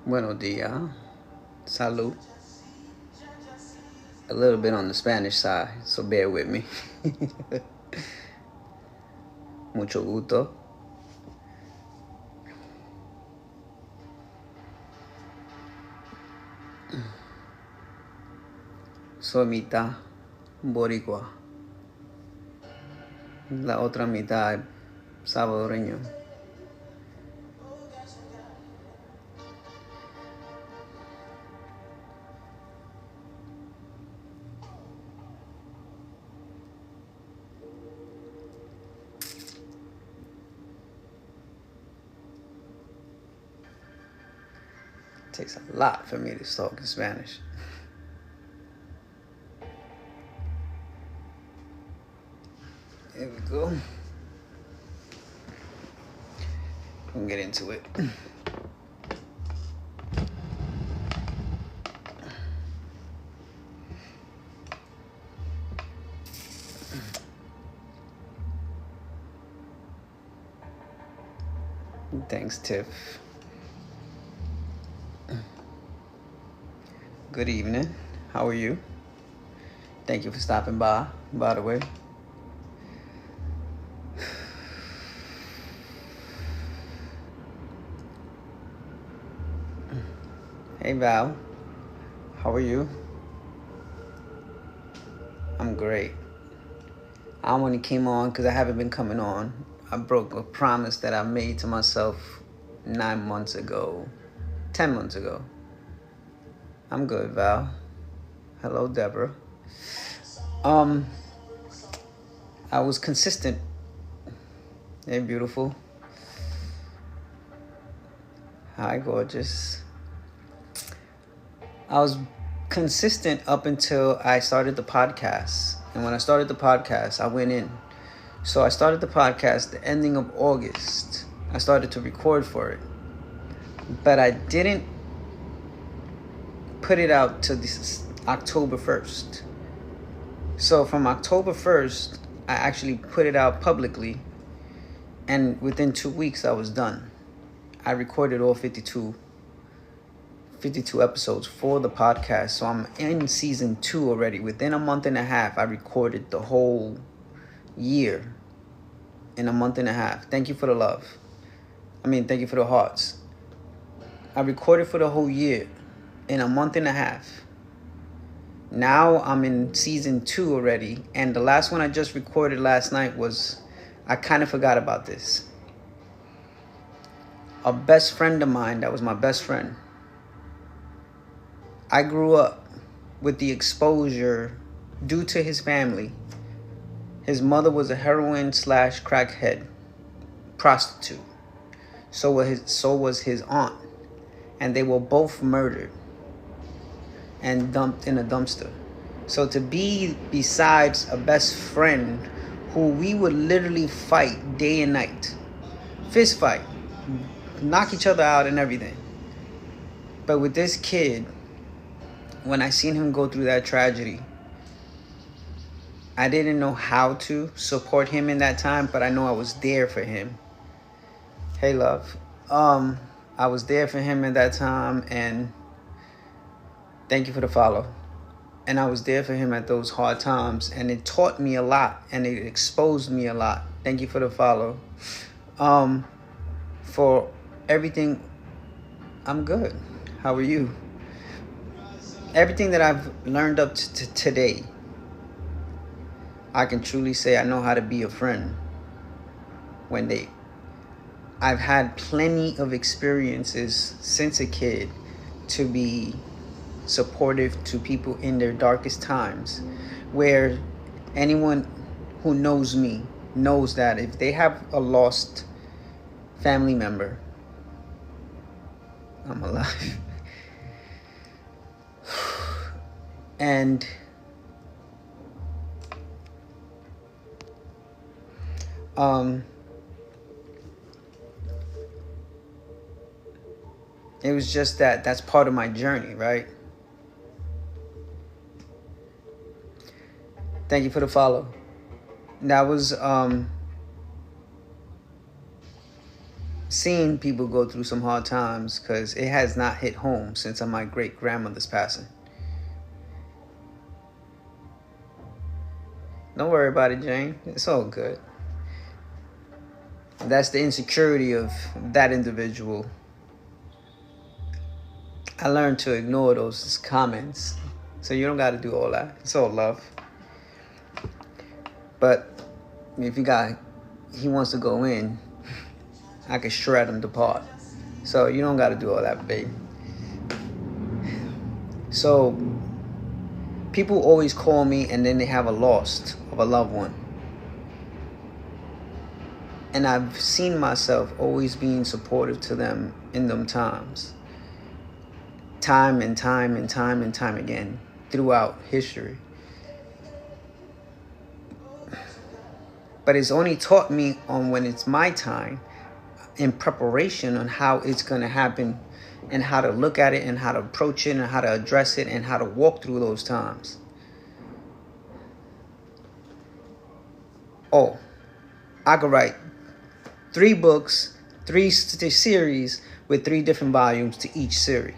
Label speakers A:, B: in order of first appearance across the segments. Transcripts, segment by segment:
A: Buenos dias. Salud. A little bit on the Spanish side, so bear with me. Mucho gusto. Soy mitad boricua. La otra mitad salvadoreño. It takes a lot for me to talk in Spanish. Here we go. We'll get into it. Thanks, Tiff. Good evening. How are you? Thank you for stopping by the way. Hey, Val. How are you? I'm great. I only came on because I haven't been coming on. I broke a promise that I made to myself 9 months ago. 10 months ago. I'm good, Val. Hello, Deborah. I was consistent. Hey, beautiful. Hi, gorgeous. I was consistent up until I started the podcast. And when I started the podcast, I went in. So I started the podcast the ending of August. I started to record for it. But I didn't put it out to this October 1st. So from October 1st, I actually put it out publicly. And within 2 weeks, I was done. I recorded all 52 episodes for the podcast. So I'm in season 2 already. Within a month and a half, I recorded the whole year in a month and a half. Thank you for the love. Thank you for the hearts. I recorded for the whole year in a month and a half. Now I'm in season 2 already. And the last one I just recorded last night was, I kind of forgot about this. A best friend of mine, that was my best friend. I grew up with the exposure due to his family. His mother was a heroin / crackhead prostitute. So was his aunt. And they were both murdered and dumped in a dumpster. So to be besides a best friend who we would literally fight day and night, fist fight, knock each other out and everything. But with this kid, when I seen him go through that tragedy, I didn't know how to support him in that time, but I know I was there for him. Hey, love. I was there for him at that time, and thank you for the follow. And I was there for him at those hard times, and it taught me a lot, and it exposed me a lot. Thank you for the follow. For everything, I'm good. How are you? Everything that I've learned up to today, I can truly say I know how to be a friend. I've had plenty of experiences since a kid to be supportive to people in their darkest times, where anyone who knows me knows that if they have a lost family member, I'm alive. And it was just that's part of my journey, right? Thank you for the follow. That was seen people go through some hard times because it has not hit home since my great grandmother's passing. Don't worry about it, Jane. It's all good. That's the insecurity of that individual. I learned to ignore those comments. So you don't got to do all that. It's all love. But if he wants to go in, I can shred him apart. So you don't got to do all that, babe. So people always call me and then they have a loss of a loved one. And I've seen myself always being supportive to them in them times. Time and time and time and time again throughout history. But it's only taught me on when it's my time in preparation on how it's going to happen and how to look at it and how to approach it and how to address it and how to walk through those times. Oh, I could write 3 books, 3 series with 3 different volumes to each series.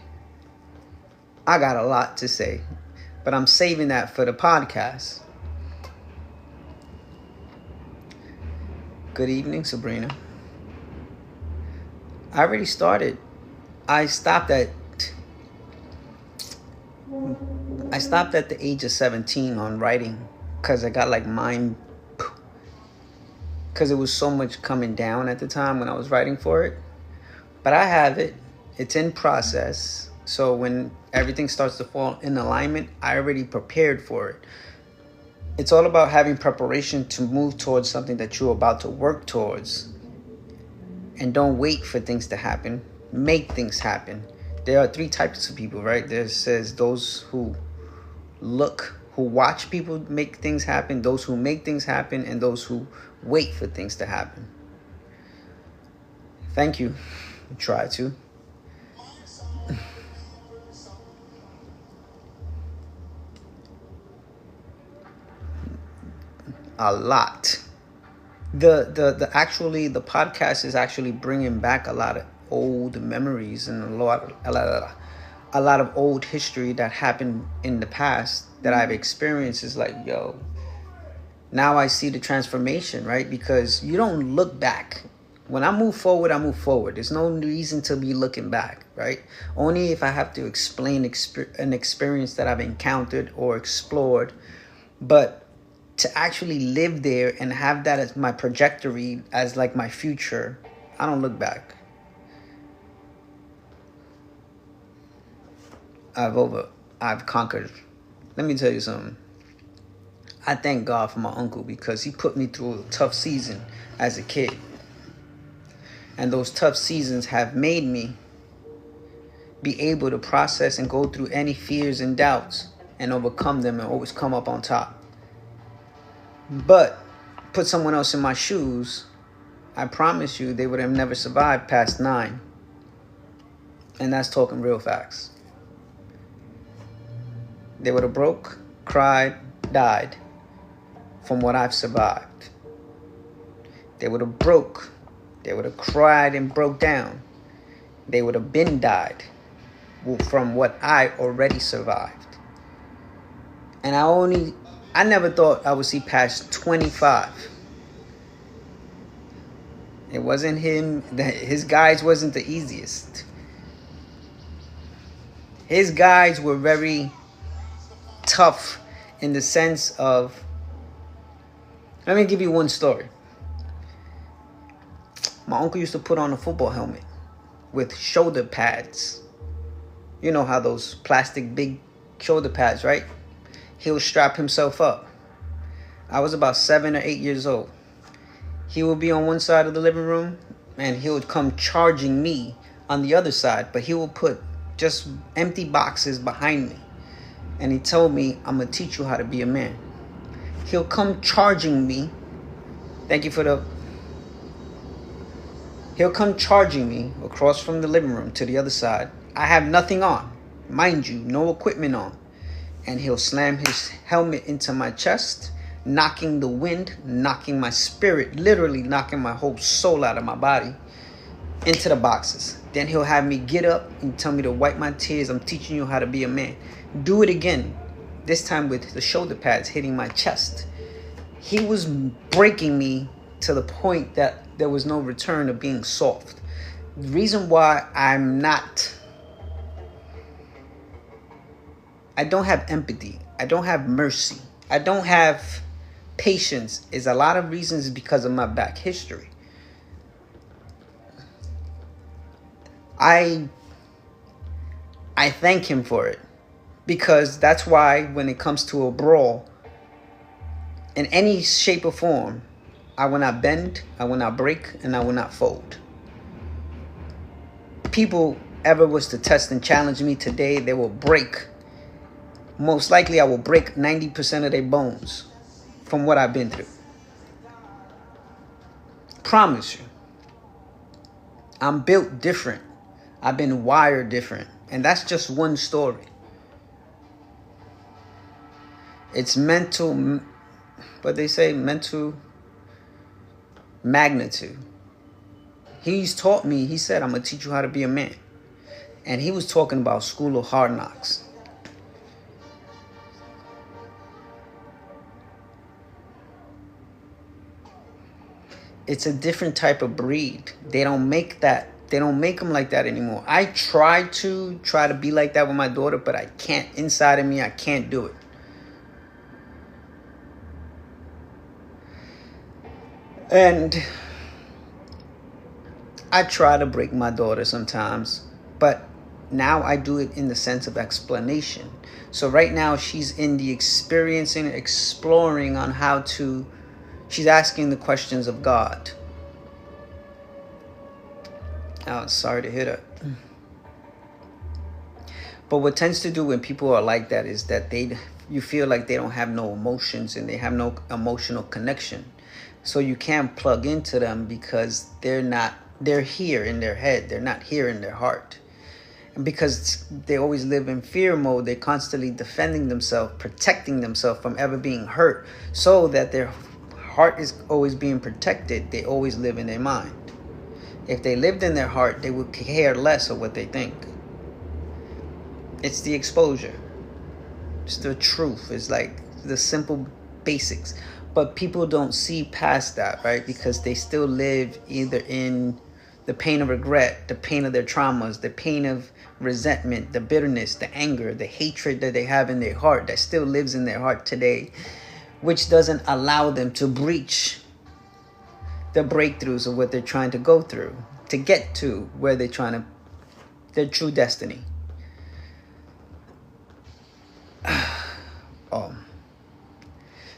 A: I got a lot to say, but I'm saving that for the podcast. Good evening, Sabrina. I already started. I stopped at the age of 17 on writing because I got because it was so much coming down at the time when I was writing for it. But I have it. It's in process. So when everything starts to fall in alignment, I already prepared for it. It's all about having preparation to move towards something that you're about to work towards. And don't wait for things to happen. Make things happen. There are 3 types of people, right? There says those who watch people make things happen, those who make things happen, and those who wait for things to happen. Thank you. Try to. A lot. The podcast is actually bringing back a lot of old memories and a lot of old history that happened in the past that I've experienced. Is like, yo, now I see the transformation, right? Because you don't look back. When I move forward, I move forward. There's no reason to be looking back, right? Only if I have to explain an experience that I've encountered or explored. But to actually live there and have that as my trajectory, as like my future, I don't look back. I've conquered. Let me tell you something. I thank God for my uncle because he put me through a tough season as a kid. And those tough seasons have made me be able to process and go through any fears and doubts and overcome them and always come up on top. But put someone else in my shoes, I promise you they would have never survived past 9. And that's talking real facts. They would have broke, cried, died from what I've survived. They would have broke. They would have cried and broke down. They would have been died from what I already survived. And I never thought I would see past 25. It wasn't him. His guides wasn't the easiest. His guides were very tough in the sense of, let me give you one story. My uncle used to put on a football helmet with shoulder pads. You know how those plastic big shoulder pads, right? He would strap himself up. I was about 7 or 8 years old. He would be on one side of the living room and he would come charging me on the other side, but he would put just empty boxes behind me. And he told me, I'm going to teach you how to be a man. He'll come charging me. He'll come charging me across from the living room to the other side. I have nothing on. Mind you, no equipment on. And he'll slam his helmet into my chest, knocking the wind, knocking my spirit, literally knocking my whole soul out of my body. into the boxes. Then he'll have me get up and tell me to wipe my tears. I'm teaching you how to be a man. Do it again. This time with the shoulder pads hitting my chest. He was breaking me to the point that there was no return of being soft. The reason why I don't have empathy, I don't have mercy, I don't have patience is a lot of reasons because of my back history. I thank him for it, because that's why when it comes to a brawl in any shape or form, I will not bend, I will not break, and I will not fold. People ever was to test and challenge me today, they will break. Most likely I will break 90% of their bones from what I've been through. Promise you. I'm built different. I've been wired different. And that's just one story. It's mental, what they say, mental magnitude. He's taught me, he said, I'm going to teach you how to be a man. And he was talking about School of Hard Knocks. It's a different type of breed. They don't make that. They don't make them like that anymore. I try to be like that with my daughter, but I can't. Inside of me, I can't do it. And I try to break my daughter sometimes, but now I do it in the sense of explanation. So right now she's in the experiencing, exploring on how to, she's asking the questions of God. Oh, sorry to hear that. But what tends to do when people are like that is that you feel like they don't have no emotions and they have no emotional connection. So you can't plug into them because they're here in their head. They're not here in their heart. And because they always live in fear mode, they're constantly defending themselves, protecting themselves from ever being hurt, so that their heart is always being protected. They always live in their mind. If they lived in their heart, they would care less of what they think. It's the exposure. It's the truth. It's like the simple basics. But people don't see past that, right? Because they still live either in the pain of regret, the pain of their traumas, the pain of resentment, the bitterness, the anger, the hatred that they have in their heart that still lives in their heart today, which doesn't allow them to breach the breakthroughs of what they're trying to go through to get to where they're trying to, their true destiny.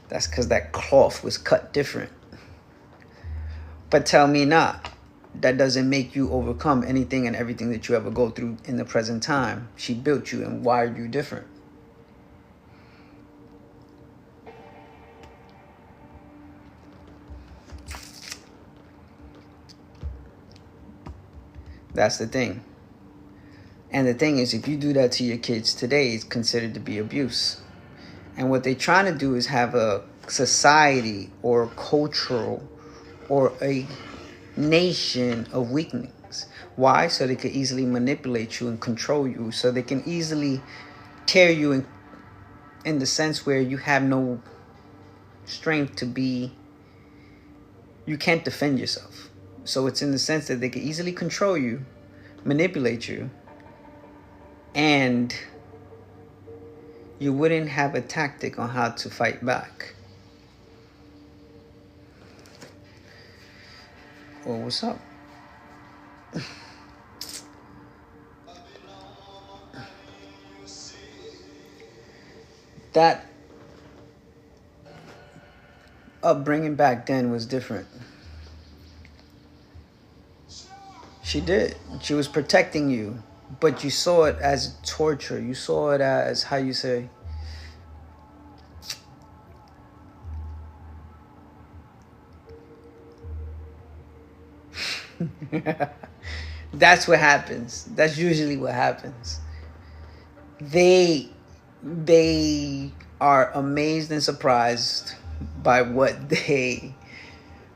A: That's because that cloth was cut different. But tell me not, that doesn't make you overcome anything and everything that you ever go through in the present time. She built you and wired you different. That's the thing. And the thing is, if you do that to your kids today, it's considered to be abuse. And what they're trying to do is have a society or cultural or a nation of weaklings. Why? So they can easily manipulate you and control you. So they can easily tear you in the sense where you have no strength to be, you can't defend yourself. So it's in the sense that they can easily control you, manipulate you, and you wouldn't have a tactic on how to fight back. Well, what's up? That upbringing back then was different. She did. She was protecting you. But you saw it as torture. You saw it as, how you say, that's what happens. That's usually what happens. They are amazed and surprised by what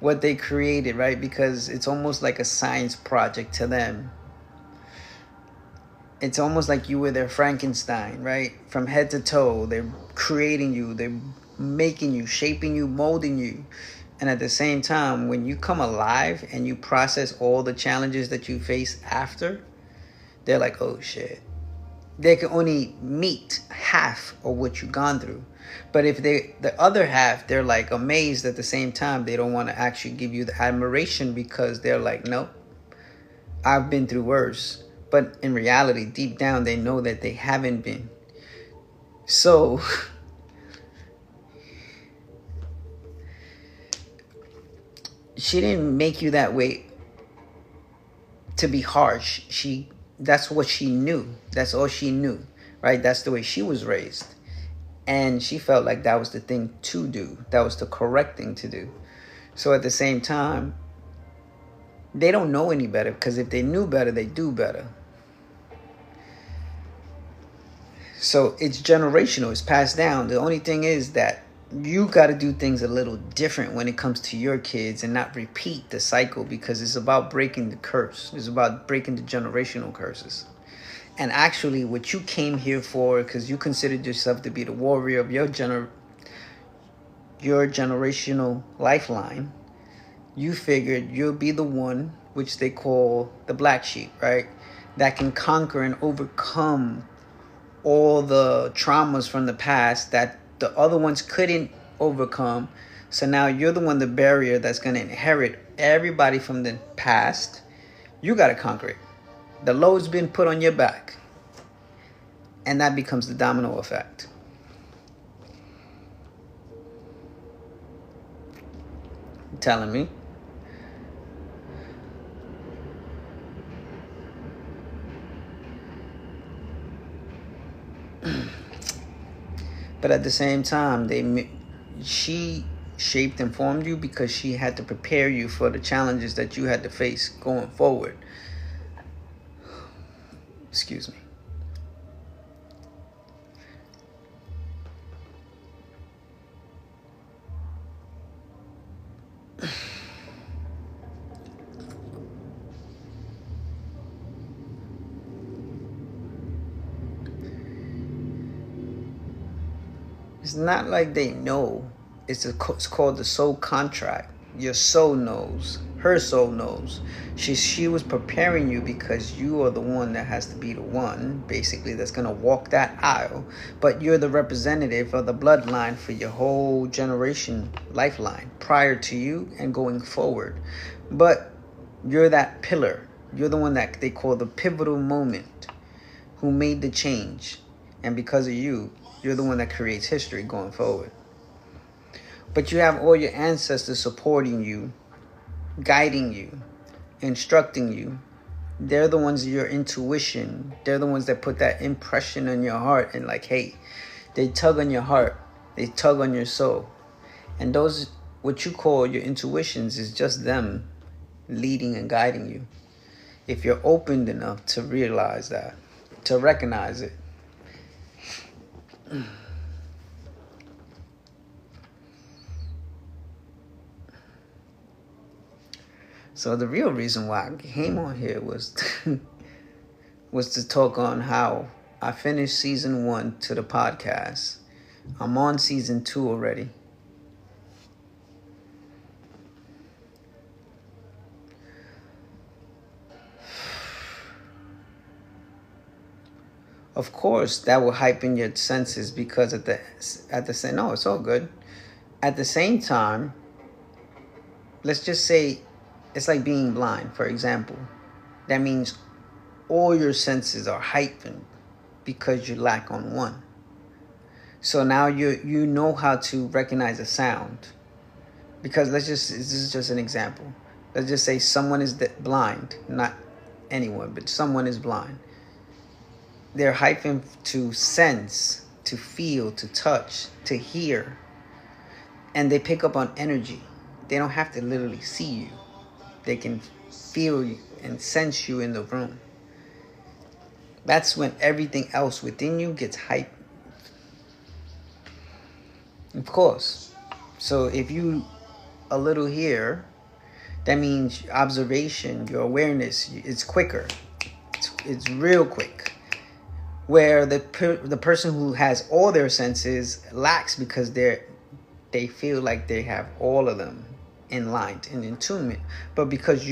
A: what they created, right? Because it's almost like a science project to them. It's almost like you were their Frankenstein, right? From head to toe, they're creating you, they're making you, shaping you, molding you. And at the same time, when you come alive and you process all the challenges that you face after, they're like, oh shit. They can only meet half of what you've gone through. But if the other half, they're like amazed at the same time. They don't want to actually give you the admiration because they're like, nope, I've been through worse. But in reality, deep down, they know that they haven't been. So she didn't make you that way to be harsh. That's what she knew. That's all she knew, right? That's the way she was raised. And she felt like that was the thing to do. That was the correct thing to do. So at the same time, they don't know any better, because if they knew better, they do better. So it's generational. It's passed down. The only thing is that you got to do things a little different when it comes to your kids and not repeat the cycle, because it's about breaking the curse. It's about breaking the generational curses. And actually, what you came here for, because you considered yourself to be the warrior of your generational lifeline, you figured you'll be the one, which they call the black sheep, right? That can conquer and overcome all the traumas from the past that the other ones couldn't overcome. So now you're the one, the barrier that's going to inherit everybody from the past. You got to conquer it. The load's been put on your back. And that becomes the domino effect. You telling me? But at the same time, she shaped and formed you because she had to prepare you for the challenges that you had to face going forward. Excuse me. It's not like they know. It's called the soul contract. Your soul knows. Her soul knows. She was preparing you because you are the one that has to be the one, basically, that's going to walk that aisle. But you're the representative of the bloodline for your whole generation lifeline prior to you and going forward. But you're that pillar. You're the one that they call the pivotal moment, who made the change. And because of you, you're the one that creates history going forward. But you have all your ancestors supporting you, guiding you, instructing you. They're the ones, your intuition. They're the ones that put that impression on your heart and like, hey, they tug on your heart. They tug on your soul. And those, what you call your intuitions, is just them leading and guiding you. If you're open enough to realize that, to recognize it. So the real reason why I came on here was to talk on how I finished season 1 to the podcast. I'm on season 2 already. Of course, that will heighten your senses because at the same, no, it's all good. At the same time, let's just say it's like being blind, for example. That means all your senses are heightened because you lack on one. So now you know how to recognize a sound. Because this is just an example. Let's just say someone is blind, not anyone, but someone is blind. They're heightened to sense, to feel, to touch, to hear. And they pick up on energy. They don't have to literally see you. They can feel you and sense you in the room. That's when everything else within you gets heightened. Of course. So if you a little here That means observation, your awareness, it's quicker. It's real quick. Where the person who has all their senses lacks because they feel like they have all of them in line and in tune. But because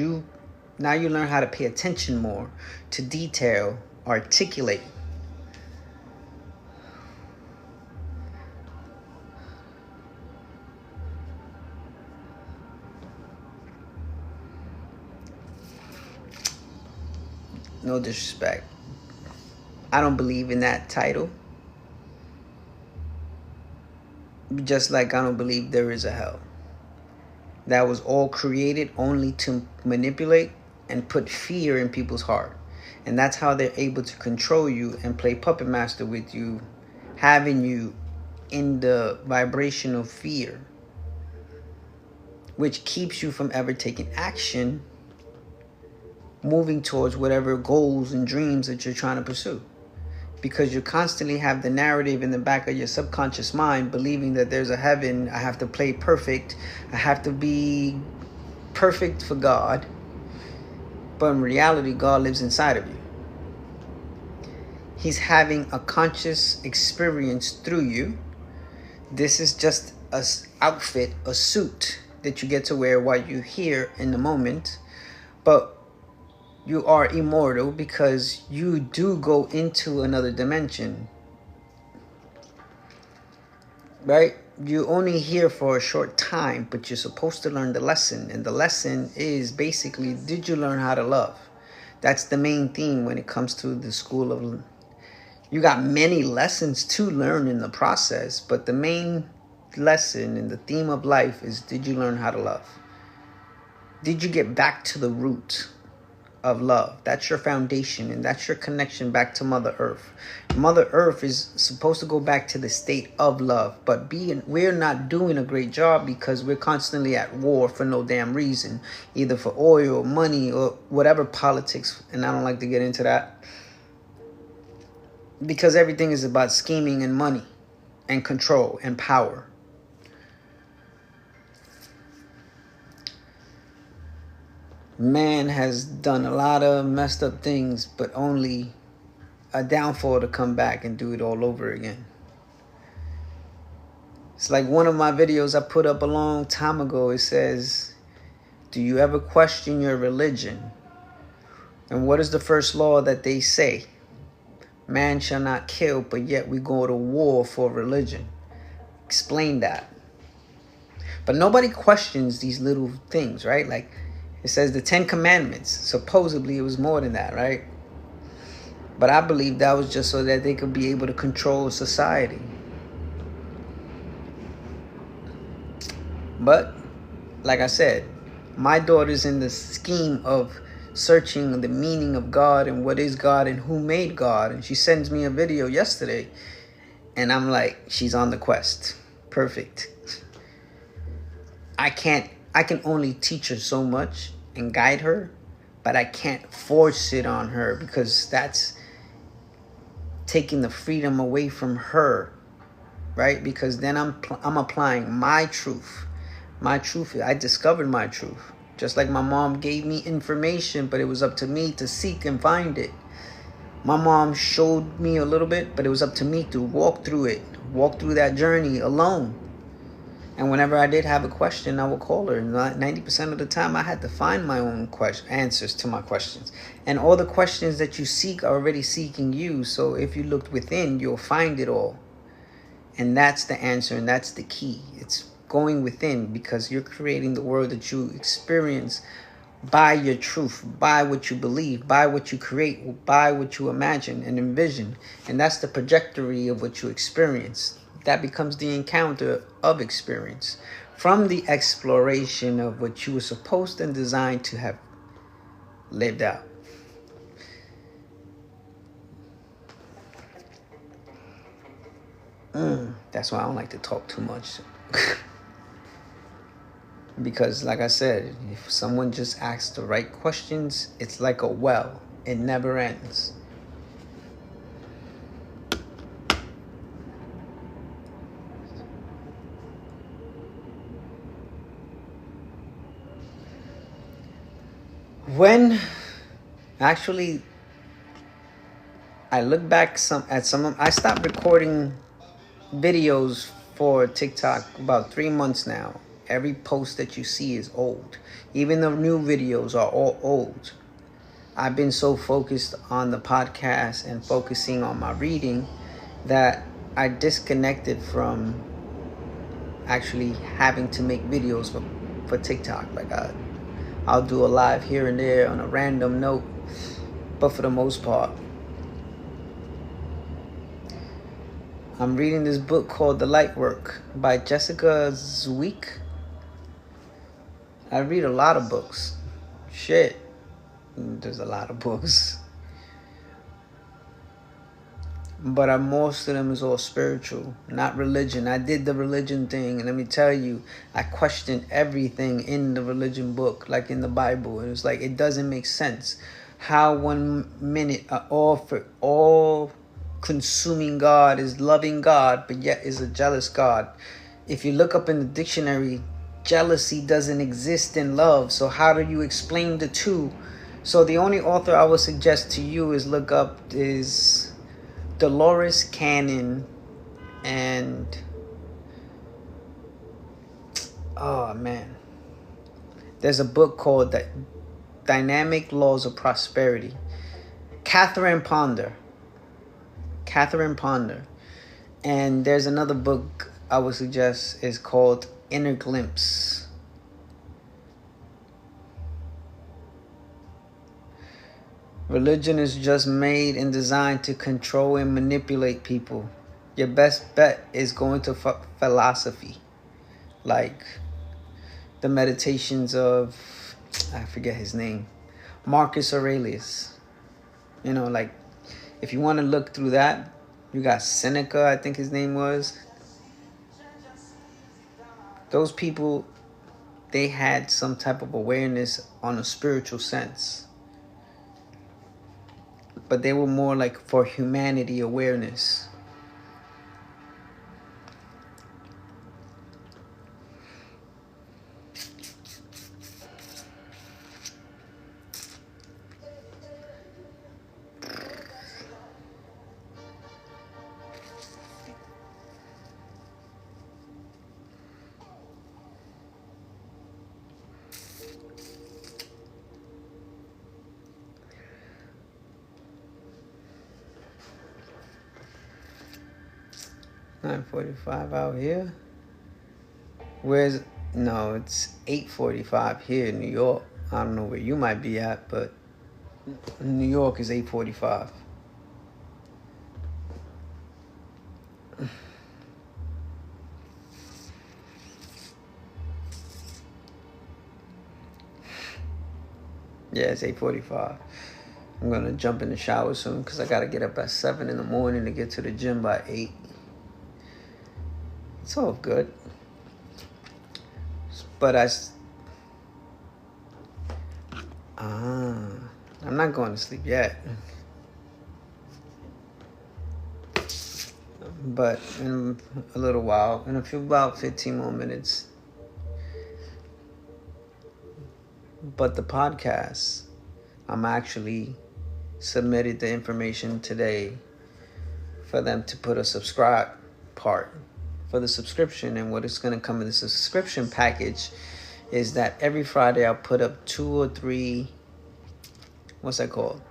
A: now you learn how to pay attention more to detail, articulate. No disrespect. I don't believe in that title. Just like I don't believe there is a hell. That was all created only to manipulate and put fear in people's heart. And that's how they're able to control you and play puppet master with you, having you in the vibration of fear, which keeps you from ever taking action, moving towards whatever goals and dreams that you're trying to pursue. Because you constantly have the narrative in the back of your subconscious mind believing that there's a heaven, I have to play perfect, I have to be perfect for God. But in reality, God lives inside of you. He's having a conscious experience through you. This is just an outfit, a suit that you get to wear while you're here in the moment. But you are immortal because you do go into another dimension. Right? You're only here for a short time, but you're supposed to learn the lesson. And the lesson is basically, did you learn how to love? That's the main theme when it comes to the school of... You got many lessons to learn in the process, but the main lesson and the theme of life is, did you learn how to love? Did you get back to the root of love? That's your foundation, and that's your connection back to Mother Earth. Mother Earth is supposed to go back to the state of love, but we're not doing a great job because we're constantly at war for no damn reason, either for oil, money, or whatever politics, and I don't like to get into that, because everything is about scheming and money and control and power. Man has done a lot of messed up things, but only a downfall to come back and do it all over again. It's like one of my videos I put up a long time ago. It says, do you ever question your religion? And what is the first law that they say? Man shall not kill, but yet we go to war for religion. Explain that. But nobody questions these little things, right? Like, it says the 10 Commandments. Supposedly it was more than that, right? But I believe that was just so that they could be able to control society. But, like I said, my daughter's in the scheme of searching the meaning of God and what is God and who made God. And she sends me a video yesterday. And I'm like, she's on the quest. Perfect. I can only teach her so much and guide her, but I can't force it on her because that's taking the freedom away from her, right? Because then I'm applying my truth. My truth, I discovered my truth. Just like my mom gave me information, but it was up to me to seek and find it. My mom showed me a little bit, but it was up to me to walk through it, walk through that journey alone. And whenever I did have a question, I would call her. 90% of the time, I had to find my own answers to my questions. And all the questions that you seek are already seeking you. So if you looked within, you'll find it all. And that's the answer, and that's the key. It's going within, because you're creating the world that you experience by your truth, by what you believe, by what you create, by what you imagine and envision. And that's the trajectory of what you experience. That becomes the encounter of experience from the exploration of what you were supposed and designed to have lived out. That's why I don't like to talk too much. Because like I said, if someone just asks the right questions, it's like a well. It never ends. When actually I look back at some of, I stopped recording videos for TikTok about 3 months now. Every post that you see is old. Even the new videos are all old. I've been so focused on the podcast and focusing on my reading that I disconnected from actually having to make videos for TikTok. Like I'll do a live here and there on a random note, but for the most part, I'm reading this book called The Light Work by Jessica Zwick. I read a lot of books. Shit, there's a lot of books. But most of them is all spiritual, not religion. I did the religion thing, and let me tell you, I questioned everything in the religion book, like in the Bible. And it's like, it doesn't make sense. How 1 minute all consuming God is loving God, but yet is a jealous God. If you look up in the dictionary, jealousy doesn't exist in love. So how do you explain the two? So the only author I would suggest to you is look up is Dolores Cannon, and oh man, there's a book called The Dynamic Laws of Prosperity. Catherine Ponder. And there's another book I would suggest is called Inner Glimpse. Religion is just made and designed to control and manipulate people. Your best bet is going to philosophy, like the meditations of, I forget his name, Marcus Aurelius. You know, like if you want to look through that, you got Seneca, I think his name was. Those people, they had some type of awareness on a spiritual sense. But they were more like for humanity awareness. $9:45 out here. No, it's 8:45 here in New York. I don't know where you might be at, but New York is 8:45. Yeah, it's 8:45. I'm gonna jump in the shower soon because I gotta get up at 7 in the morning to get to the gym by 8. It's all good. But I'm not going to sleep yet. But in a little while, in about 15 more minutes. But the podcast, I'm actually submitted the information today for them to put a subscribe part for the subscription. And what is going to come in the subscription package is that every Friday I'll put up 2 or 3, what's that called?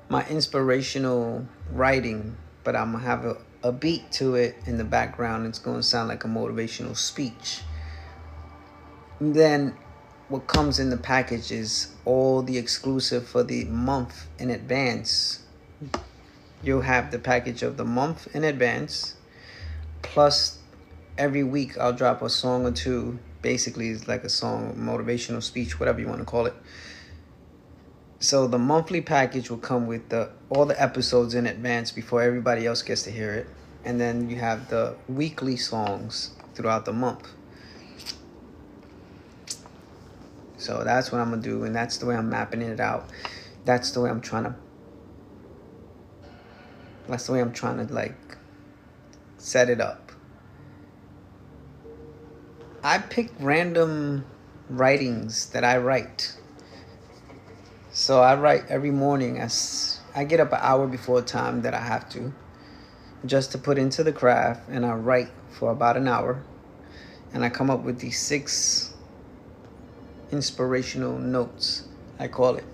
A: My inspirational writing, but I'm going to have a beat to it in the background. It's going to sound like a motivational speech. And then what comes in the package is all the exclusive for the month in advance. You'll have the package of the month in advance, plus every week I'll drop a song or two. Basically, it's like a song, motivational speech, whatever you want to call it. So the monthly package will come with all the episodes in advance before everybody else gets to hear it. And then you have the weekly songs throughout the month. So that's what I'm going to do, and that's the way I'm mapping it out. That's the way I'm trying to like set it up. I pick random writings that I write. So I write every morning. As I get up an hour before time that I have to, just to put into the craft, and I write for about an hour, and I come up with these 6 inspirational notes, I call it.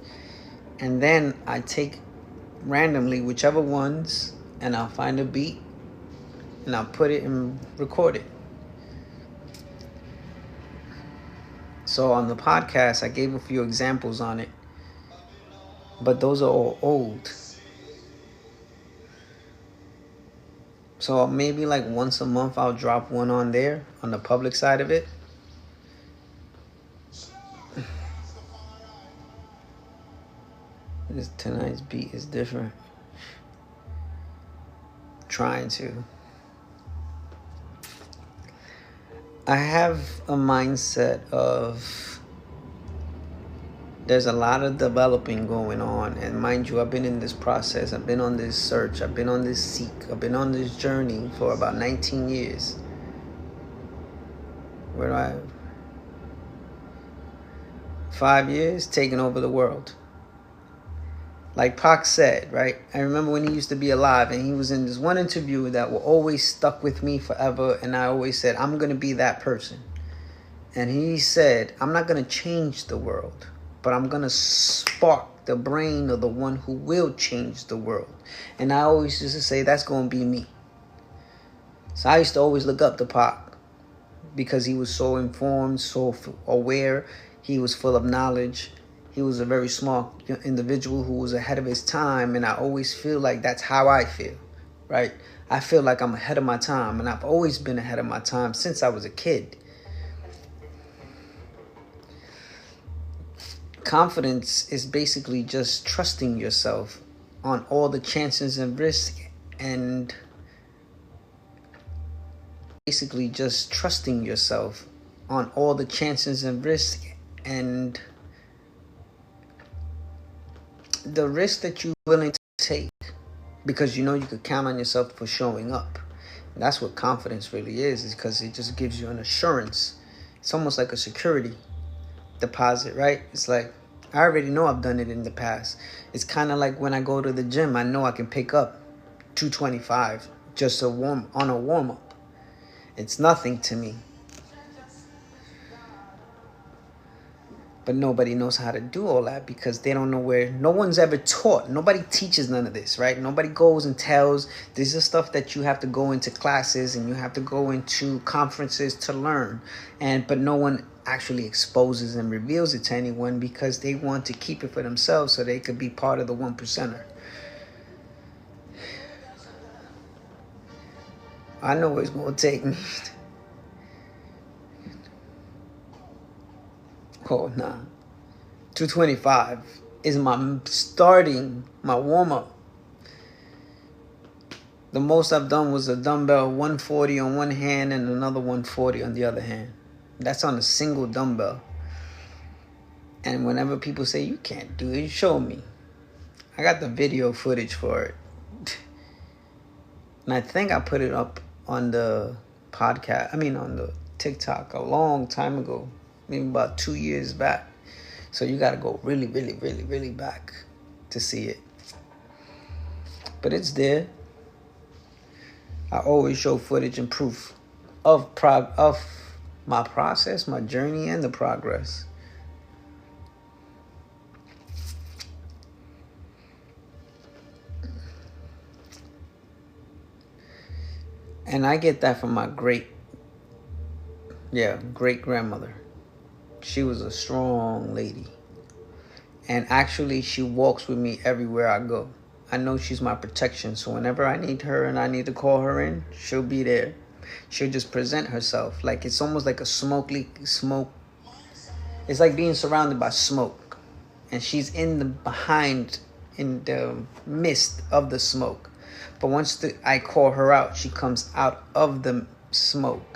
A: And then I take randomly whichever ones, and I'll find a beat, and I'll put it and record it. So on the podcast, I gave a few examples on it, but those are all old. So maybe like once a month, I'll drop one on there, on the public side of it. Tonight's beat is different. Trying to. I have a mindset of there's a lot of developing going on, and mind you, I've been in this process, I've been on this search, I've been on this seek, I've been on this journey for about 19 years. Where do I 5 years taking over the world. Like Pac said, right? I remember when he used to be alive, and he was in this one interview that will always stuck with me forever, and I always said, I'm going to be that person. And he said, I'm not going to change the world, but I'm going to spark the brain of the one who will change the world. And I always used to say, that's going to be me. So I used to always look up to Pac because he was so informed, so aware. He was full of knowledge. He was a very smart individual who was ahead of his time, and I always feel like that's how I feel, right? I feel like I'm ahead of my time, and I've always been ahead of my time since I was a kid. Confidence is basically just trusting yourself on all the chances and risks, and basically just trusting yourself on all the chances and risks, and the risk that you're willing to take, because you know you could count on yourself for showing up. And that's what confidence really is because it just gives you an assurance. It's almost like a security deposit, right? It's like, I already know I've done it in the past. It's kind of like when I go to the gym, I know I can pick up 225 just on a warm-up. It's nothing to me. But nobody knows how to do all that because they don't know where. No one's ever taught. Nobody teaches none of this, right? Nobody goes and tells. This is stuff that you have to go into classes and you have to go into conferences to learn. But no one actually exposes and reveals it to anyone because they want to keep it for themselves so they could be part of the 1%er. I know where it's going to take me. Oh, nah. 225 is my warm-up. The most I've done was a dumbbell 140 on one hand and another 140 on the other hand. That's on a single dumbbell. And whenever people say, you can't do it, show me. I got the video footage for it. And I think I put it up on the podcast, on the TikTok a long time ago. Maybe about 2 years back. So you got to go really, really, really, really back to see it. But it's there. I always show footage and proof of my process, my journey, and the progress. And I get that from my great grandmother. She was a strong lady. And actually, she walks with me everywhere I go. I know she's my protection. So whenever I need her and I need to call her in, she'll be there. She'll just present herself. Like it's almost like a smoke. It's like being surrounded by smoke. And she's in the mist of the smoke. But once I call her out, she comes out of the smoke.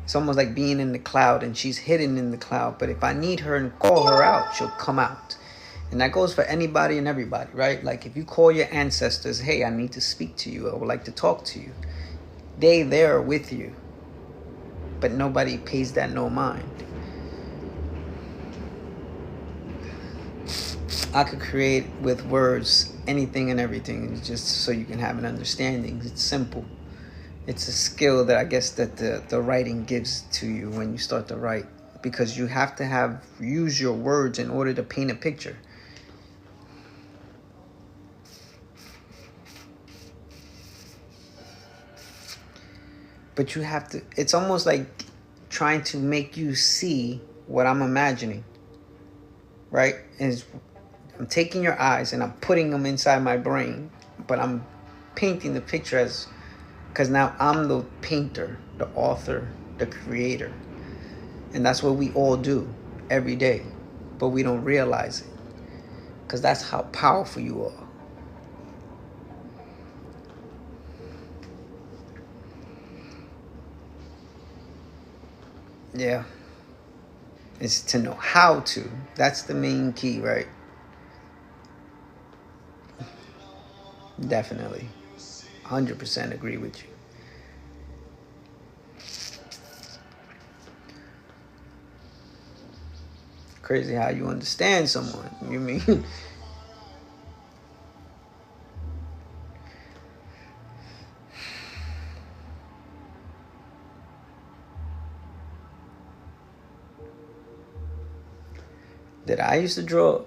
A: It's almost like being in the cloud and she's hidden in the cloud. But if I need her and call her out, she'll come out. And that goes for anybody and everybody, right? Like if you call your ancestors, hey, I need to speak to you. I would like to talk to you. They there with you. But nobody pays that no mind. I could create with words anything and everything, just so you can have an understanding. It's simple. It's a skill that I guess that the writing gives to you when you start to write, because you have to use your words in order to paint a picture. But you have to, it's almost like trying to make you see what I'm imagining, right? I'm taking your eyes and I'm putting them inside my brain, but I'm painting the picture as, because now I'm the painter, the author, the creator. And that's what we all do every day, but we don't realize it, because that's how powerful you are. Yeah. It's to know how to. That's the main key, right? Definitely. 100% agree with you. Crazy how you understand someone. You mean? That I used to draw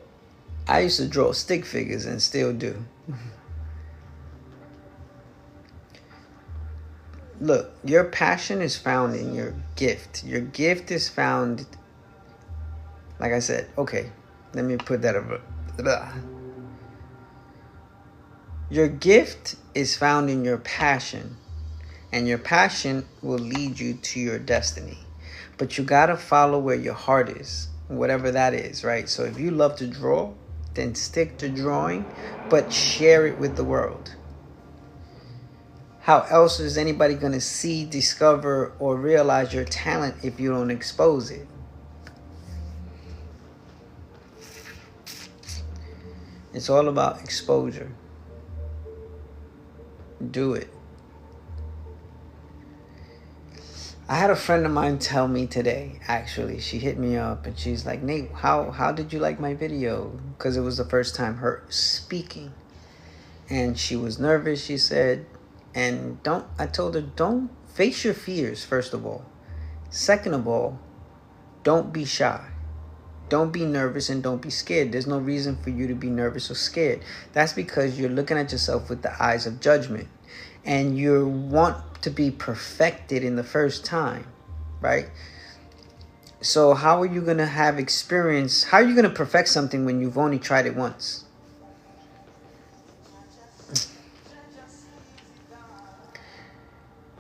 A: stick figures and still do. Look, your passion is found in your gift. Your gift is found, like I said, okay, let me put that over. Your gift is found in your passion, and your passion will lead you to your destiny. But you gotta follow where your heart is, whatever that is, right? So if you love to draw, then stick to drawing, but share it with the world. How else is anybody going to see, discover, or realize your talent if you don't expose it? It's all about exposure. Do it. I had a friend of mine tell me today, actually. She hit me up and she's like, Nate, how did you like my video? Because it was the first time her speaking. And she was nervous, she said. And I told her, don't face your fears, first of all. Second of all, don't be shy. Don't be nervous and don't be scared. There's no reason for you to be nervous or scared. That's because you're looking at yourself with the eyes of judgment. And you want to be perfected in the first time, right? So how are you going to have experience? How are you going to perfect something when you've only tried it once?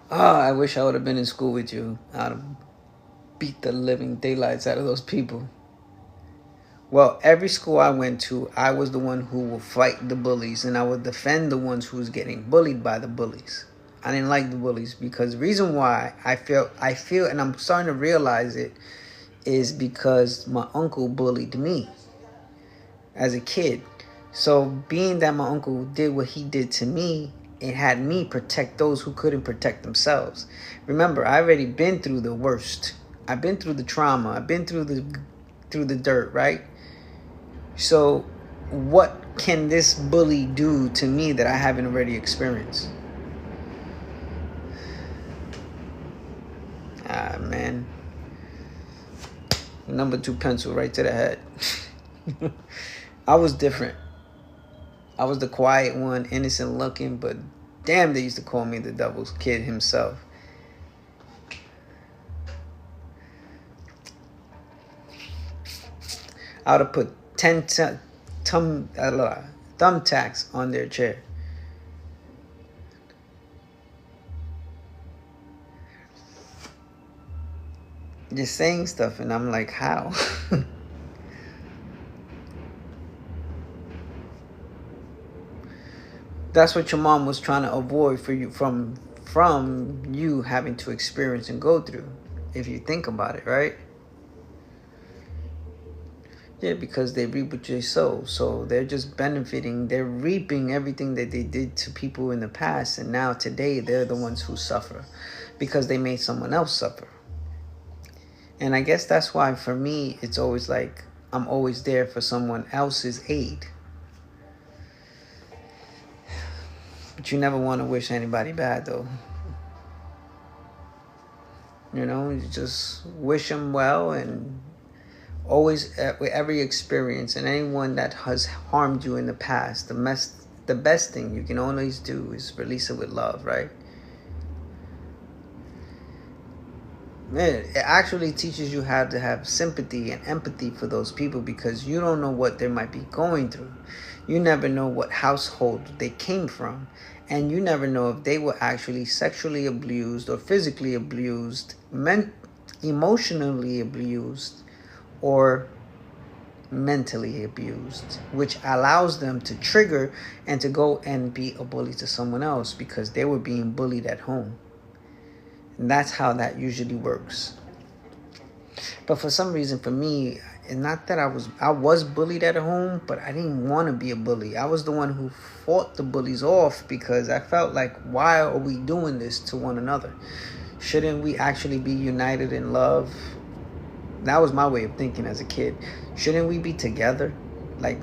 A: Oh, I wish I would have been in school with you. I'd have beat the living daylights out of those people. Well, every school I went to, I was the one who would fight the bullies, and I would defend the ones who was getting bullied by the bullies. I didn't like the bullies because the reason why I feel, and I'm starting to realize it, is because my uncle bullied me as a kid. So being that my uncle did what he did to me, it had me protect those who couldn't protect themselves. Remember, I already been through the worst. I've been through the trauma. I've been through the dirt, right? So what can this bully do to me that I haven't already experienced? Ah, man. Number 2 pencil right to the head. I was different. I was the quiet one, innocent looking, but damn, they used to call me the devil's kid himself. I would have put 10 thumbtacks on their chair. Just saying stuff, and I'm like, how? That's what your mom was trying to avoid for you from you having to experience and go through, if you think about it, right? Yeah, because they reap what they sow. So they're just benefiting. They're reaping everything that they did to people in the past. And now today, they're the ones who suffer because they made someone else suffer. And I guess that's why, for me, it's always like, I'm always there for someone else's aid. But you never want to wish anybody bad, though. You know, you just wish them well, and always, with every experience and anyone that has harmed you in the past, the best thing you can always do is release it with love, right? Man, it actually teaches you how to have sympathy and empathy for those people, because you don't know what they might be going through. You never know what household they came from. And you never know if they were actually sexually abused or physically abused, emotionally abused, or mentally abused, which allows them to trigger and to go and be a bully to someone else because they were being bullied at home. And that's how that usually works. But for some reason, for me, and not that I was bullied at home, but I didn't want to be a bully. I was the one who fought the bullies off because I felt like, why are we doing this to one another? Shouldn't we actually be united in love? That was my way of thinking as a kid. Shouldn't we be together? Like,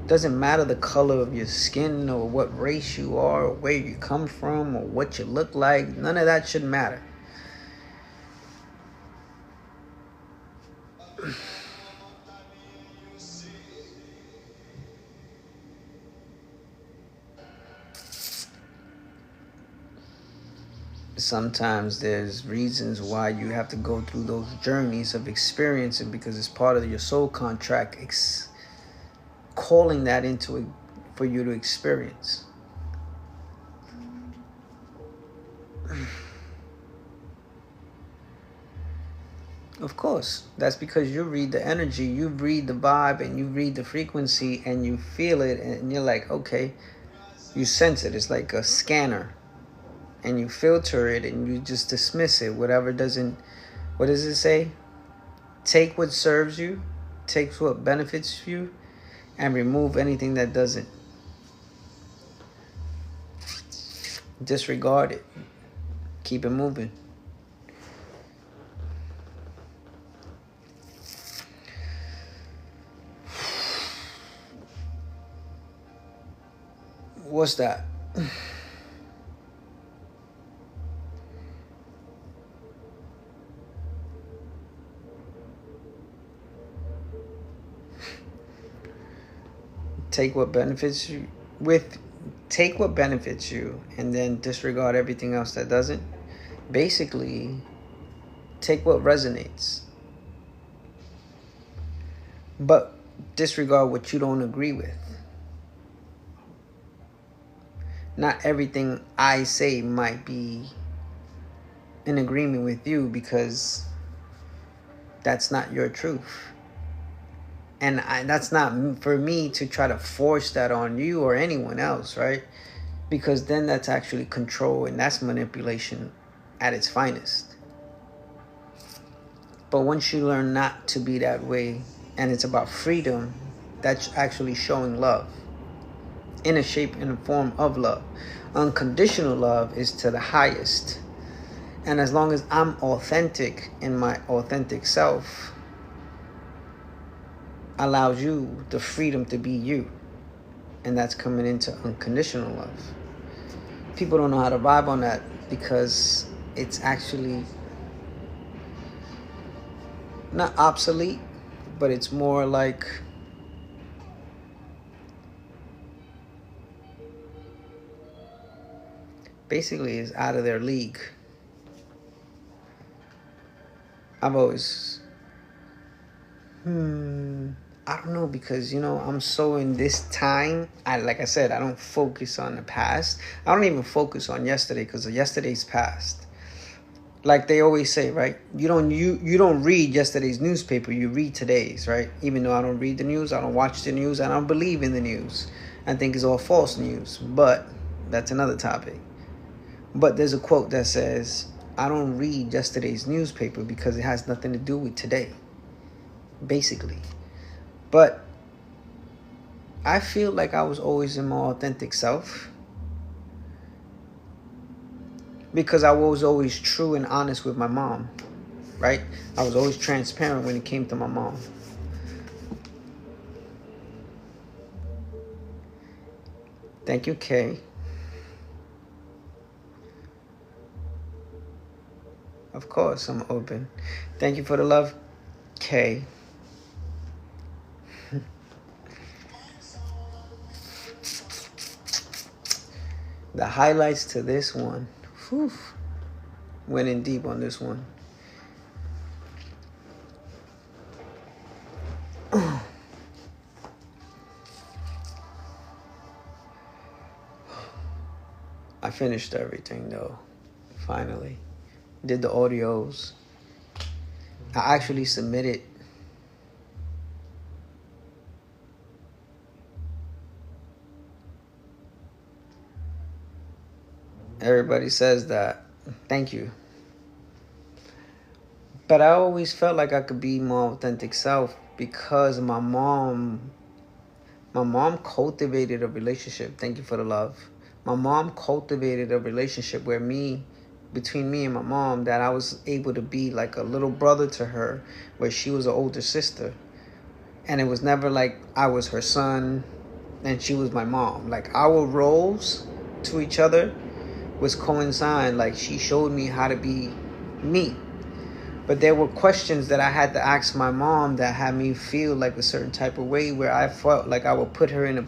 A: doesn't matter the color of your skin or what race you are or where you come from or what you look like. None of that should matter. Sometimes there's reasons why you have to go through those journeys of experiencing, because it's part of your soul contract calling that into it for you to experience. Of course, that's because you read the energy, you read the vibe, and you read the frequency, and you feel it, and you're like, okay, you sense it. It's like a scanner, and you filter it, and you just dismiss it. Whatever doesn't, what does it say? Take what serves you, take what benefits you, and remove anything that doesn't. Disregard it. Keep it moving. What's that? Take what benefits you and then disregard everything else that doesn't. Basically, take what resonates, but disregard what you don't agree with. Not everything I say might be in agreement with you, because that's not your truth. And that's not for me to try to force that on you or anyone else, right? Because then that's actually control, and that's manipulation at its finest. But once you learn not to be that way, and it's about freedom, that's actually showing love in a shape and a form of love. Unconditional love is to the highest. And as long as I'm authentic in my authentic self, allows you the freedom to be you. And that's coming into unconditional love. People don't know how to vibe on that, because it's actually not obsolete, but it's more like basically is out of their league. I've always I don't know, because I'm so in this time. Like I said, I don't focus on the past. I don't even focus on yesterday, because yesterday's past. Like they always say, right? You don't read yesterday's newspaper, you read today's, right? Even though I don't read the news, I don't watch the news, I don't believe in the news. I think it's all false news, but that's another topic. But there's a quote that says, I don't read yesterday's newspaper because it has nothing to do with today. Basically. But I feel like I was always in my authentic self, because I was always true and honest with my mom, right? I was always transparent when it came to my mom. Thank you, Kay. Of course, I'm open. Thank you for the love, Kay. The highlights to this one. Whew. Went in deep on this one. I finished everything though, finally. Did the audios. I actually submitted. Everybody says that. Thank you. But I always felt like I could be my authentic self because my mom cultivated a relationship. Thank you for the love. My mom cultivated a relationship between me and my mom, that I was able to be like a little brother to her, where she was an older sister. And it was never like I was her son and she was my mom. Like our roles to each other was coinciding. Like she showed me how to be me. But there were questions that I had to ask my mom that had me feel like a certain type of way, where I felt like I would put her in a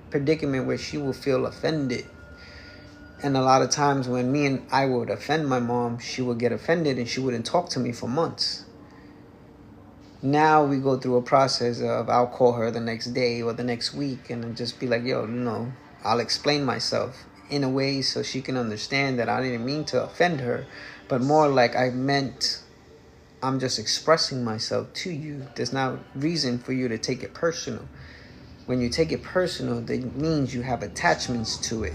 A: predicament where she would feel offended. And a lot of times when I would offend my mom, she would get offended and she wouldn't talk to me for months. Now we go through a process of I'll call her the next day or the next week and just be like, yo, I'll explain myself in a way so she can understand that I didn't mean to offend her, but more like I'm just expressing myself to you. There's no reason for you to take it personal. When you take it personal, that means you have attachments to it.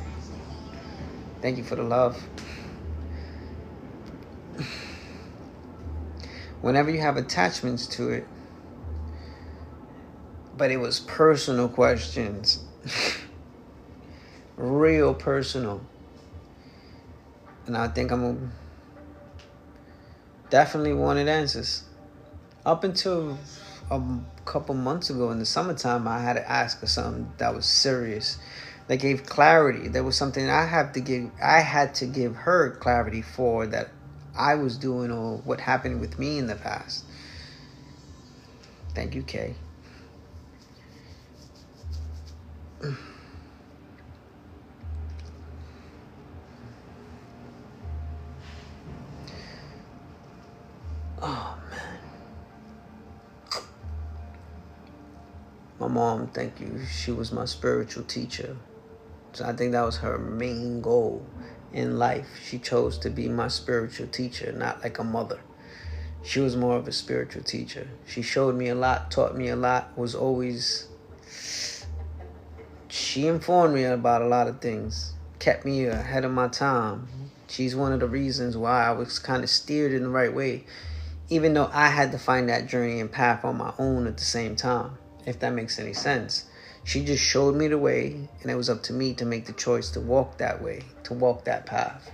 A: Thank you for the love. Whenever you have attachments to it, but it was personal questions. Real personal. And I think I'm definitely wanted answers. Up until a couple months ago in the summertime, I had to ask her something that was serious. That gave clarity. There was something I had to give her clarity for, that I was doing or what happened with me in the past. Thank you, Kay. Oh, man. My mom, thank you. She was my spiritual teacher. So I think that was her main goal in life. She chose to be my spiritual teacher, not like a mother. She was more of a spiritual teacher. She showed me a lot, taught me a lot, she informed me about a lot of things, kept me ahead of my time. She's one of the reasons why I was kind of steered in the right way, even though I had to find that journey and path on my own at the same time, if that makes any sense. She just showed me the way, and it was up to me to make the choice to walk that way, to walk that path.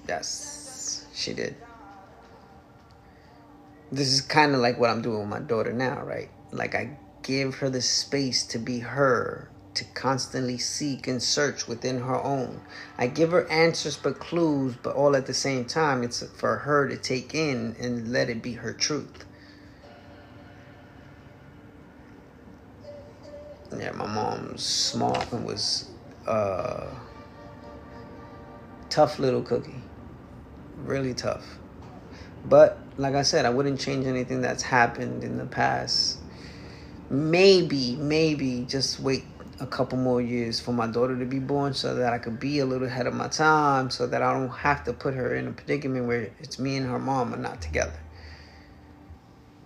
A: Yes, she did. This is kind of like what I'm doing with my daughter now, right? Like I give her the space to be her, to constantly seek and search within her own. I give her answers but clues, but all at the same time, it's for her to take in and let it be her truth. Yeah, my mom's smart and was tough little cookie. Really tough. But like I said, I wouldn't change anything that's happened in the past. Maybe just wait a couple more years for my daughter to be born so that I could be a little ahead of my time, so that I don't have to put her in a predicament where it's me and her mom are not together.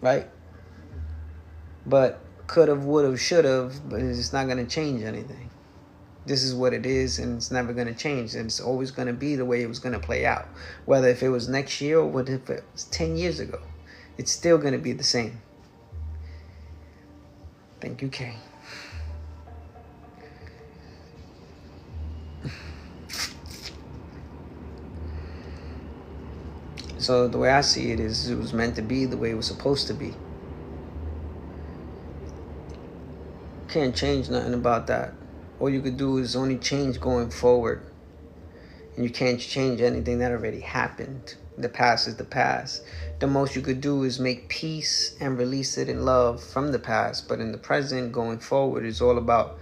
A: Right? But could've, would've, should've, but it's not going to change anything. This is what it is, and it's never going to change. And it's always going to be the way it was going to play out. Whether if it was next year or what if it was 10 years ago. It's still going to be the same. Thank you, Kay. So the way I see it is, it was meant to be the way it was supposed to be. Can't change nothing about that. All you could do is only change going forward. And you can't change anything that already happened. The past is the past. The most you could do is make peace and release it in love from the past. But in the present, going forward, is all about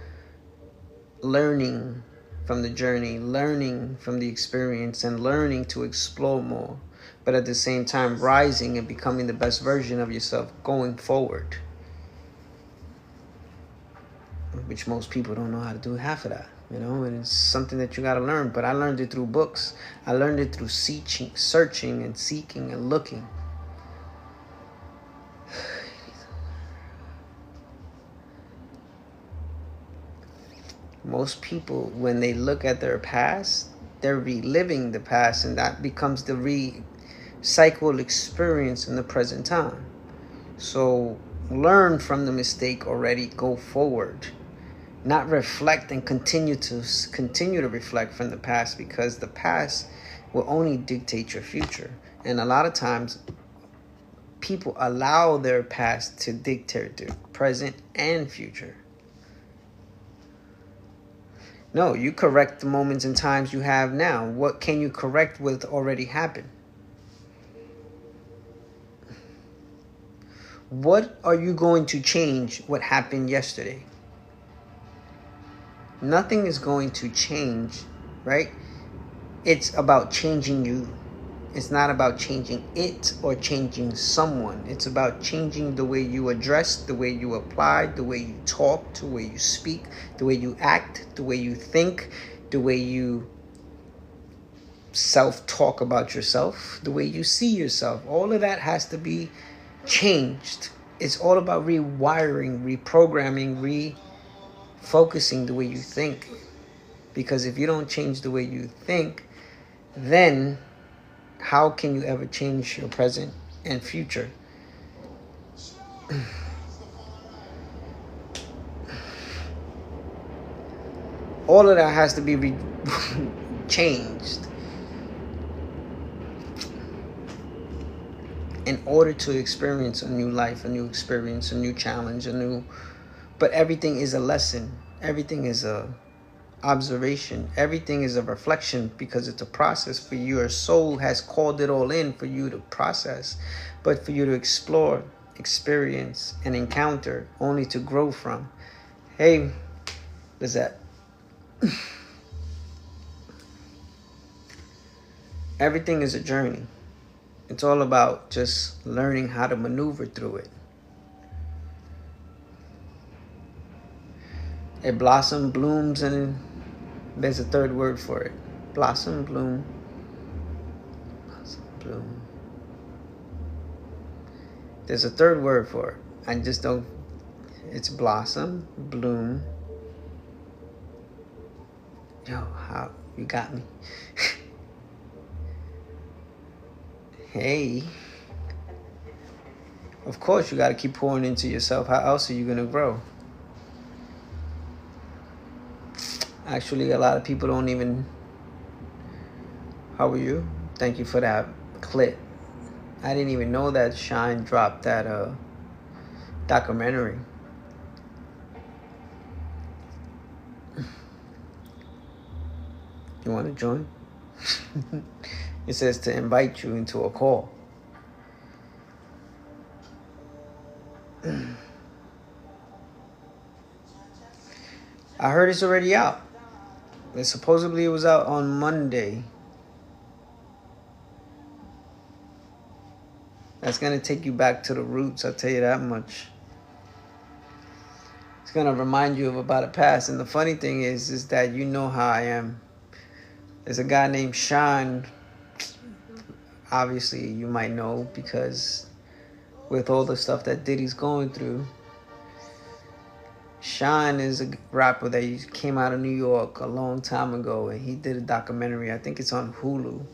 A: learning from the journey, learning from the experience, and learning to explore more. But at the same time, rising and becoming the best version of yourself going forward. Which most people don't know how to do half of that, and it's something that you got to learn. But I learned it through books. I learned it through searching and seeking and looking. Most people, when they look at their past, they're reliving the past, and that becomes the recycled experience in the present time. So learn from the mistake already, go forward. Not reflect and continue to reflect from the past, because the past will only dictate your future. And a lot of times people allow their past to dictate their present and future. No, you correct the moments and times you have now. What can you correct with already happened? What are you going to change what happened yesterday? Nothing is going to change, right? It's about changing you. It's not about changing it or changing someone. It's about changing the way you address, the way you apply, the way you talk, the way you speak, the way you act, the way you think, the way you self-talk about yourself, the way you see yourself. All of that has to be changed. It's all about rewiring, reprogramming, refocusing the way you think. Because if you don't change the way you think, then how can you ever change your present and future? All of that has to be changed in order to experience a new life, a new experience, a new challenge, but everything is a lesson. Everything is a observation. Everything is a reflection, because it's a process for you. Your soul has called it all in for you to process, but for you to explore, experience, and encounter, only to grow from. Hey, Lizette. Everything is a journey. It's all about just learning how to maneuver through it. A blossom blooms, and there's a third word for it. Blossom, bloom. Blossom, bloom. There's a third word for it. I just don't. It's blossom, bloom. Yo, how you got me? Hey. Of course, you got to keep pouring into yourself. How else are you going to grow? Actually, a lot of people don't even... How are you? Thank you for that clip. I didn't even know that Shine dropped that documentary. You want to join? It says to invite you into a call. I heard it's already out. Supposedly it was out on Monday. That's going to take you back to the roots, I'll tell you that much. It's going to remind you of about a past. And the funny thing is that you know how I am. There's a guy named Shine. Obviously, you might know, because with all the stuff that Diddy's going through, Shine is a rapper that came out of New York a long time ago, and he did a documentary. I think it's on Hulu.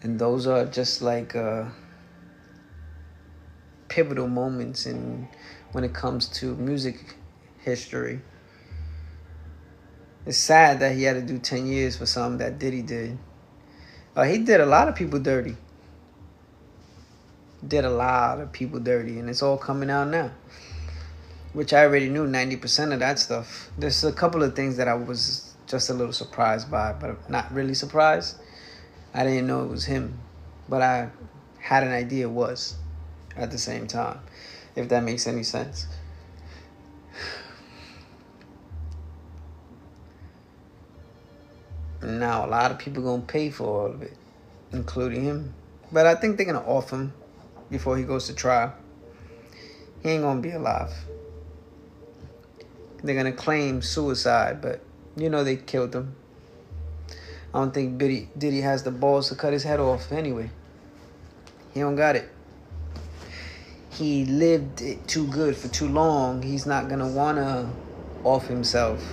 A: And those are just like pivotal moments when it comes to music history. It's sad that he had to do 10 years for something that Diddy did. He did a lot of people dirty. Did a lot of people dirty, and it's all coming out now. Which I already knew 90% of that stuff. There's a couple of things that I was just a little surprised by, but not really surprised. I didn't know it was him, but I had an idea it was at the same time, if that makes any sense. Now a lot of people gonna pay for all of it, including him. But I think they're gonna off him before he goes to trial. He ain't gonna be alive. They're gonna claim suicide, but you know they killed him. I don't think Diddy has the balls to cut his head off anyway. He don't got it. He lived it too good for too long. He's not gonna wanna off himself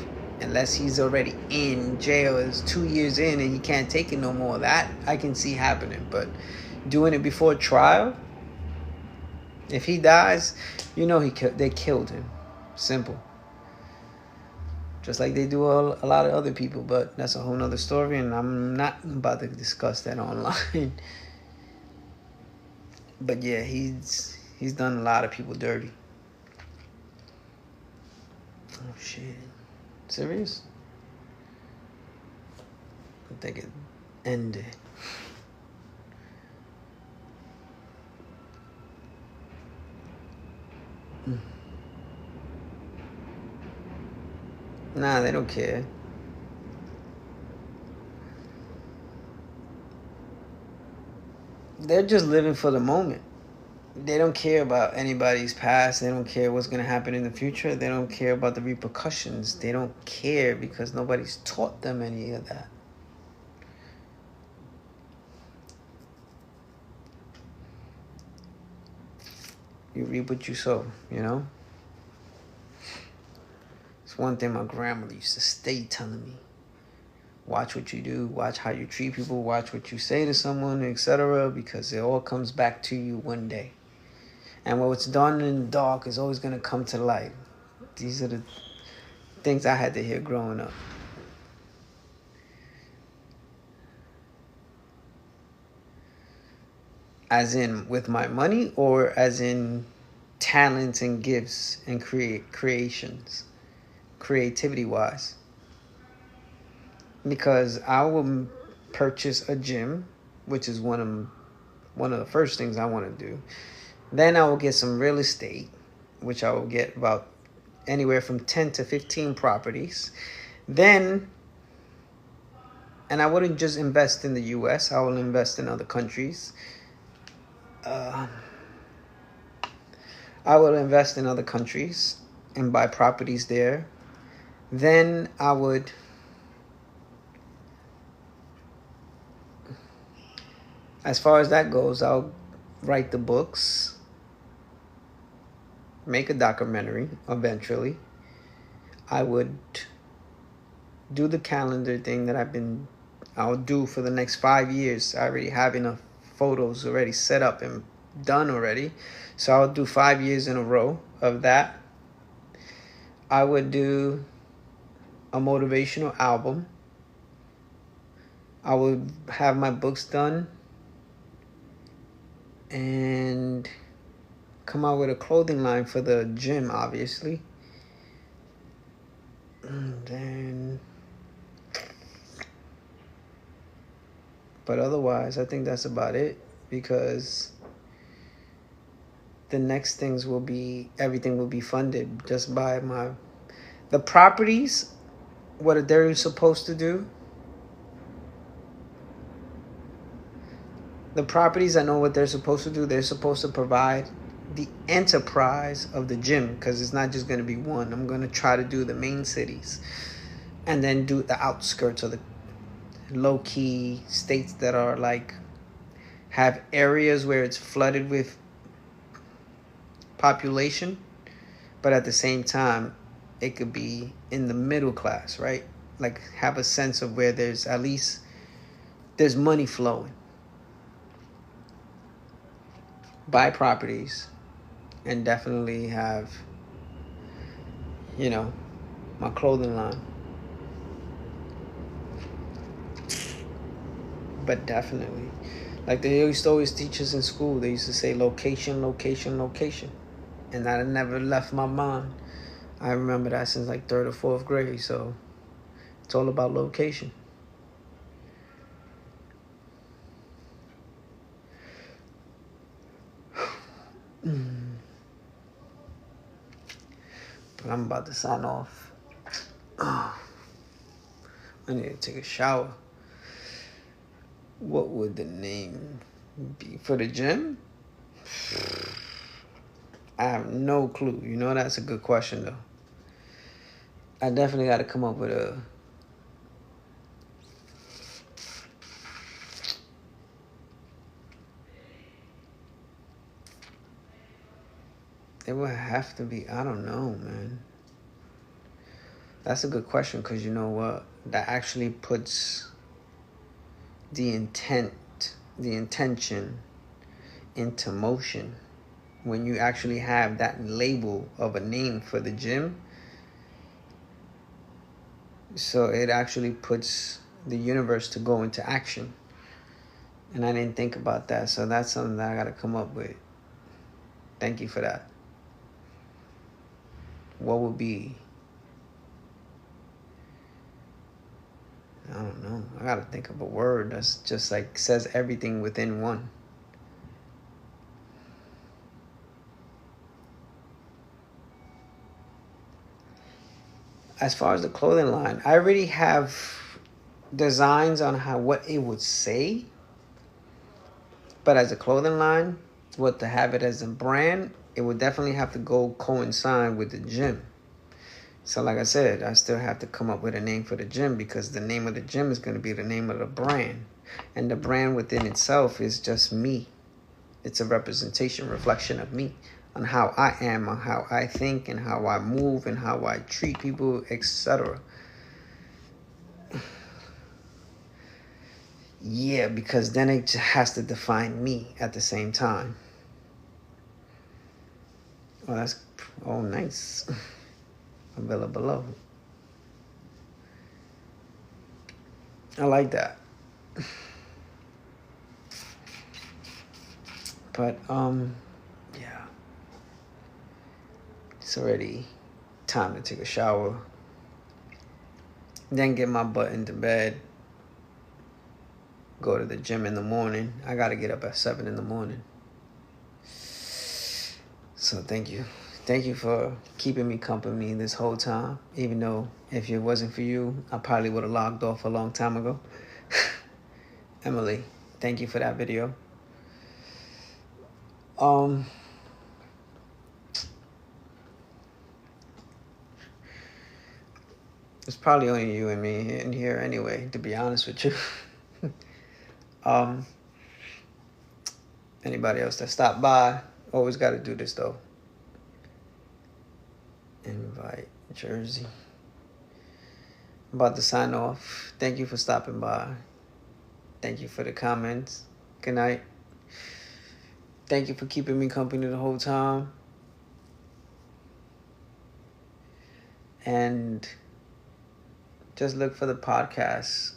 A: unless he's already in jail. It's 2 years in and he can't take it no more. That I can see happening, but doing it before trial, if he dies, you know they killed him. Simple. Just like they do a lot of other people, but that's a whole nother story, and I'm not about to discuss that online. But yeah, he's done a lot of people dirty. Oh shit. Serious? I think it ended. Nah, they don't care. They're just living for the moment. They don't care about anybody's past. They don't care what's going to happen in the future. They don't care about the repercussions. They don't care because nobody's taught them any of that. You reap what you sow, you know? It's one thing my grandmother used to stay telling me. Watch what you do, watch how you treat people, watch what you say to someone, etc., because it all comes back to you one day. And what's done in the dark is always going to come to light. These are the things I had to hear growing up. As in with my money, or as in talents and gifts and creations, creativity-wise? Because I will purchase a gym, which is one of the first things I want to do. Then I will get some real estate, which I will get about anywhere from 10 to 15 properties. Then, and I wouldn't just invest in the US, I will invest in other countries. I will invest in other countries and buy properties there. Then I would as far as that goes, I'll write the books, make a documentary eventually. I would do the calendar thing that I'll do for the next 5 years. I already have enough photos already set up and done already. So I'll do 5 years in a row of that. I would do a motivational album. I would have my books done and come out with a clothing line for the gym, obviously. And then, but otherwise, I think that's about it, because the next things will be, everything will be funded just by the properties. What are they supposed to do? The properties, I know what they're supposed to do. They're supposed to provide the enterprise of the gym, because it's not just going to be one. I'm going to try to do the main cities and then do the outskirts of the low-key states that are like, have areas where it's flooded with population, but at the same time, it could be in the middle class, right? Like have a sense of where there's at least, there's money flowing. Buy properties and definitely have, my clothing line. But definitely, like they used to always teach us in school, they used to say location, location, location. And that never left my mind. I remember that since like 3rd or 4th grade. So it's all about location. But I'm about to sign off. I need to take a shower. What would the name be for the gym? I have no clue. You know, that's a good question, though. I definitely got to come up with a... It would have to be... I don't know, man. That's a good question, because you know what? That actually puts the intention into motion. When you actually have that label of a name for the gym, so it actually puts the universe to go into action. And I didn't think about that, so that's something that I got to come up with. Thank you for that. What would be... I don't know. I got to think of a word that's just like says everything within one. As far as the clothing line, I already have designs on what it would say. But as a clothing line, what to have it as a brand, it would definitely have to go coincide with the gym. So like I said, I still have to come up with a name for the gym, because the name of the gym is going to be the name of the brand. And the brand within itself is just me. It's a representation, reflection of me, on how I am, on how I think, and how I move, and how I treat people, etc. Yeah, because then it has to define me at the same time. Oh, that's... Oh, nice. Available below. I like that. But, yeah. It's already time to take a shower. Then get my butt into bed. Go to the gym in the morning. I got to get up at 7 in the morning. So thank you. Thank you for keeping me company this whole time. Even though if it wasn't for you, I probably would have logged off a long time ago. Emily, thank you for that video. It's probably only you and me in here anyway, to be honest with you. Anybody else that stopped by, always got to do this though. Invite Jersey. I'm about to sign off. Thank you for stopping by. Thank you for the comments. Good night. Thank you for keeping me company the whole time. And just look for the podcast.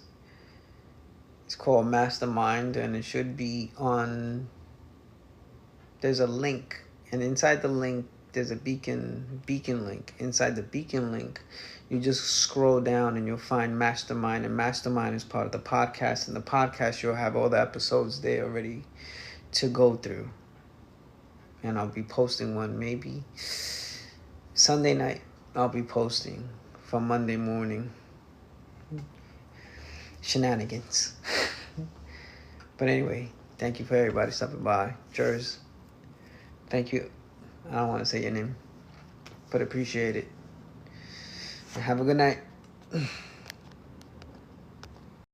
A: It's called Mastermind, and it should be on... There's a link, and inside the link, there's a beacon link. Inside the beacon link, you just scroll down and you'll find Mastermind, and Mastermind is part of the podcast. And the podcast, you'll have all the episodes there already to go through. And I'll be posting one maybe Sunday night. I'll be posting for Monday morning. Shenanigans. But anyway, thank you for everybody stopping by. Cheers. Thank you. I don't want to say your name, but appreciate it. Have a good night.